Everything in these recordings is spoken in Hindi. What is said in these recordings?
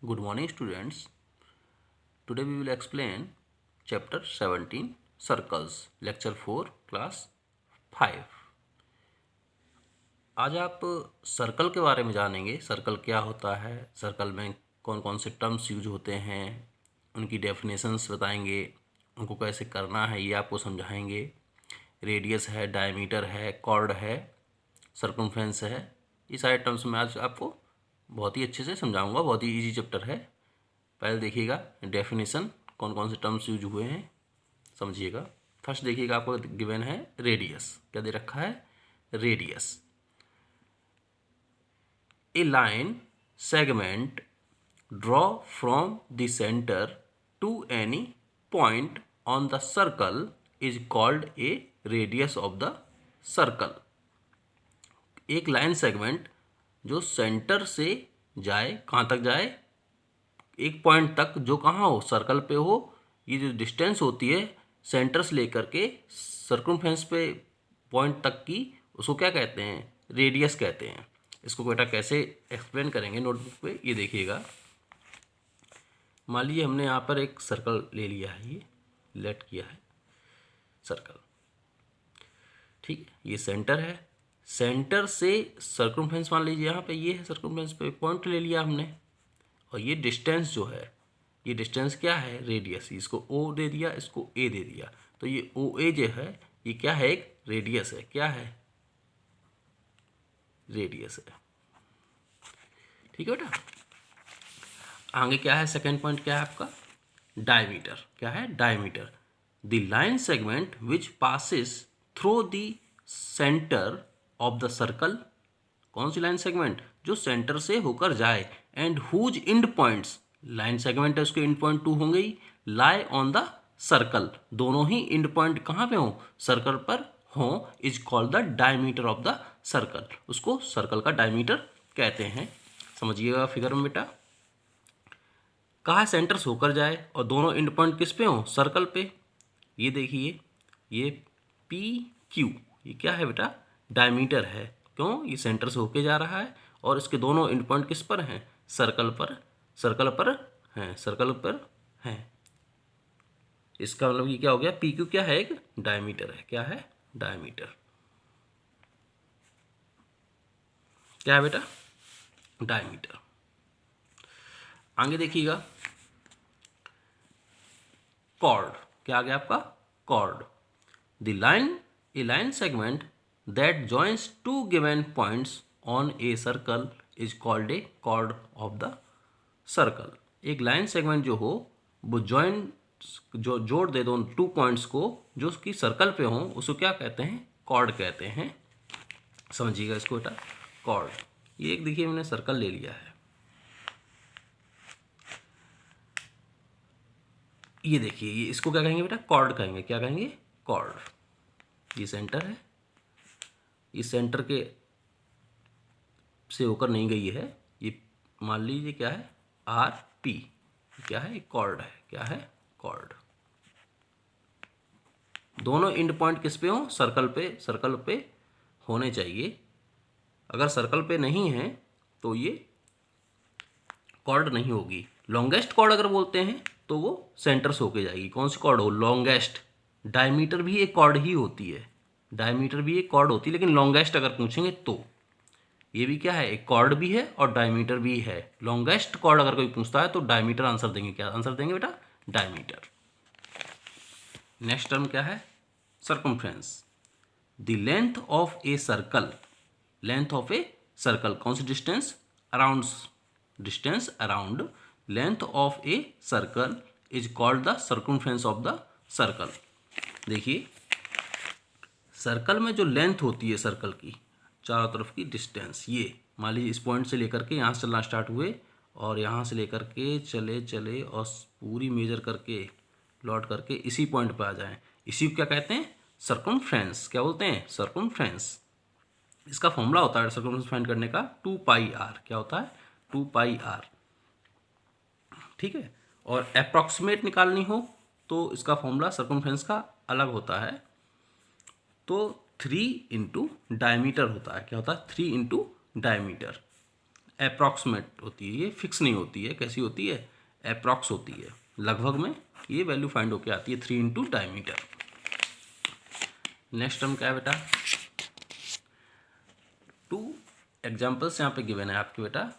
Good morning, students. Today we will explain chapter 17 Circles, lecture 4, class 5. आज आप सर्कल के बारे में जानेंगे। सर्कल क्या होता है, सर्कल में कौन कौन से टर्म्स यूज होते हैं, उनकी डेफिनेशंस बताएंगे, उनको कैसे करना है ये आपको समझाएंगे। रेडियस है, डायमीटर है, कॉर्ड है, सर्कमफ्रेंस है, ये सारे टर्म्स मैं आज आपको बहुत ही अच्छे से समझाऊंगा। बहुत ही इजी चैप्टर है। पहले देखिएगा डेफिनेशन, कौन कौन से टर्म्स यूज हुए हैं समझिएगा। फर्स्ट देखिएगा, आपको गिवन है रेडियस। क्या दे रखा है? Radius, a line segment draw from the center to any point on the circle is called a radius of the circle. एक लाइन सेगमेंट जो सेंटर से जाए, कहाँ तक जाए? एक पॉइंट तक, जो कहाँ हो? सर्कल पे हो। ये जो डिस्टेंस होती है सेंटर से लेकर के सर्कमफ्रेंस पे पॉइंट तक की, उसको क्या कहते हैं? रेडियस कहते हैं। इसको बेटा कैसे एक्सप्लेन करेंगे नोटबुक पे, ये देखिएगा। मान लीजिए हमने यहाँ पर एक सर्कल ले लिया है, ये लेट किया है सर्कल, ठीक है। ये सेंटर है, सेंटर से सर्कमफ्रेंस मान लीजिए यहाँ पे ये है, सर्कमफ्रेंस पे पॉइंट ले लिया हमने, और ये डिस्टेंस जो है, ये डिस्टेंस क्या है? रेडियस। इसको ओ दे दिया, इसको ए दे दिया, तो ये ओ ए जो है ये क्या है? एक रेडियस है। क्या है? रेडियस है, ठीक है बेटा। आगे क्या है? सेकेंड पॉइंट क्या है आपका? डायमीटर। क्या है? Diameter, the line segment which passes through the center of the circle. कौन सी लाइन सेगमेंट? जो सेंटर से होकर जाए, and whose end points, line segment है उसके इंड पॉइंट 2 होंगे ही, लाई ऑन द सर्कल, दोनों ही इंड पॉइंट कहाँ पे हो? सर्कल पर हो, is called the diameter of the circle. उसको सर्कल का डायमीटर कहते हैं। समझिएगा फिगर में बेटा। कहाँ सेंटर से होकर जाए और दोनों इंड पॉइंट किस पे हो? सर्कल पे। ये देखिए, ये पी क्यू, ये क्या है बेटा? डायमीटर है। क्यों? ये सेंटर से होके जा रहा है और इसके दोनों इंड पॉइंट किस पर हैं? सर्कल पर। सर्कल पर हैं, सर्कल पर हैं। इसका मतलब ये क्या हो गया? पी क्यू क्या है? एक डायमीटर है। क्या है? डायमीटर। क्या है बेटा? डायमीटर। आगे देखिएगा, कॉर्ड। क्या आ गया आपका? Chord, the line, a line segment that joins two given points on a circle is called a chord of the circle. एक लाइन सेगमेंट जो हो, वो जॉइन, जो जोड़ दे दो टू पॉइंट्स को जो उसकी सर्कल पे हो, उसको क्या कहते हैं? कॉर्ड कहते हैं। समझिएगा इसको बेटा, कॉर्ड। ये एक देखिए मैंने सर्कल ले लिया है, ये देखिए, ये इसको क्या कहेंगे बेटा? कॉर्ड कहेंगे। क्या कहेंगे? कॉर्ड। ये सेंटर है, इस सेंटर के से होकर नहीं गई है, ये मान लीजिए क्या है? R P. क्या है? कॉर्ड है। क्या है? कॉर्ड। दोनों इंड पॉइंट किस पे हो? सर्कल पे। सर्कल पे होने चाहिए। अगर सर्कल पे नहीं है तो ये कॉर्ड नहीं होगी। लॉन्गेस्ट कॉर्ड अगर बोलते हैं तो वो सेंटर से होके जाएगी। कौन सी कॉर्ड हो? लॉन्गेस्ट। डायमीटर भी एक कॉर्ड ही होती है, डायमीटर भी एक कॉर्ड होती है, लेकिन लॉन्गेस्ट अगर पूछेंगे तो ये भी क्या है? एक कॉर्ड भी है और डायमीटर भी है। लॉन्गेस्ट कॉर्ड अगर कोई पूछता है तो डायमीटर आंसर देंगे। क्या आंसर देंगे बेटा? डायमीटर। नेक्स्ट टर्म क्या है? Circumference, the length of a circle. Length of a circle, कौन सी? Distance around, distance around length of a circle is called the circumference of the circle. देखिए, सर्कल में जो लेंथ होती है सर्कल की, चारों तरफ की डिस्टेंस, ये मान लीजिए इस पॉइंट से लेकर के यहाँ से चलना स्टार्ट हुए और यहाँ से लेकर के चले चले और पूरी मेजर करके लौट करके इसी पॉइंट पे आ जाएं, इसी को क्या कहते हैं? सर्कमफ्रेंस। क्या बोलते हैं? सर्कमफ्रेंस। इसका फॉर्मूला होता है सर्कमफ्रेंस फाइंड करने का, 2πr। क्या होता है? 2πr, ठीक है। और अप्रॉक्सीमेट निकालनी हो तो इसका फॉर्मूला सर्कमफ्रेंस का अलग होता है, तो 3 इंटू डायमीटर होता है। क्या होता है? 3 इंटू डायमीटर। अप्रॉक्सीमेट होती है, ये फिक्स नहीं होती है। कैसी होती है? अप्रॉक्स होती है, लगभग में ये वैल्यू फाइंड होके आती है 3 इंटू डायमीटर। नेक्स्ट टर्म क्या है बेटा? 2 एग्जाम्पल्स यहाँ पे गिवन है आपके बेटा।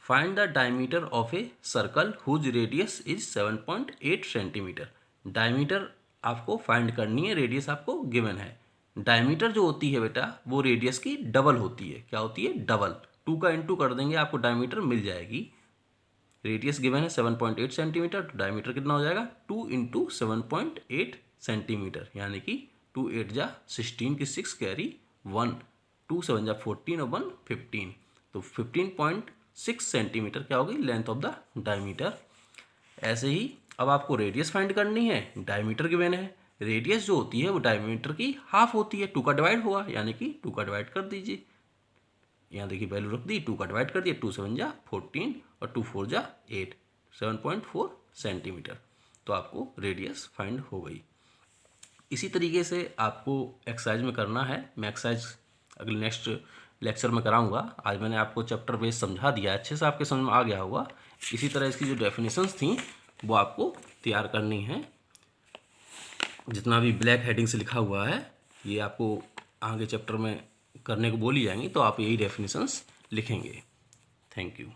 Find the diameter of a circle whose radius is 7.8 centimetre. Diameter आपको फाइंड करनी है, रेडियस आपको गिवन है। डायमीटर जो होती है बेटा वो रेडियस की डबल होती है। क्या होती है? डबल। 2 का इंटू कर देंगे आपको डायमीटर मिल जाएगी। रेडियस गिवन है 7.8 सेंटीमीटर, तो डायमीटर कितना हो जाएगा? 2 इंटू 7.8 सेंटीमीटर, यानी कि 2 8 जा 16 की 6 कैरी 1, 2 7 जा 14 और 1 15, तो 15.6 सेंटीमीटर क्या होगी? Length of the diameter. ऐसे ही अब आपको रेडियस फाइंड करनी है, डायमीटर गिवन है। रेडियस जो होती है वो डायमीटर की हाफ होती है, 2 का डिवाइड हुआ, यानी कि 2 का डिवाइड कर दीजिए। यहाँ देखिए वैल्यू रख दी, 2 का डिवाइड कर दिया, 2 7 जा 14 और 2 4 जा 8, 7.4 सेंटीमीटर। तो आपको रेडियस फाइंड हो गई। इसी तरीके से आपको एक्सरसाइज में करना है। मैं एक्सरसाइज अगले नेक्स्ट लेक्चर में कराऊंगा। आज मैंने आपको चैप्टर बेस समझा दिया, अच्छे से आपके समझ में आ गया होगा। इसी तरह इसकी जो डेफिनेशंस थी वो आपको तैयार करनी है। जितना भी ब्लैक हेडिंग से लिखा हुआ है ये आपको आगे चैप्टर में करने को बोली जाएंगी, तो आप यही डेफिनेशंस लिखेंगे। Thank you.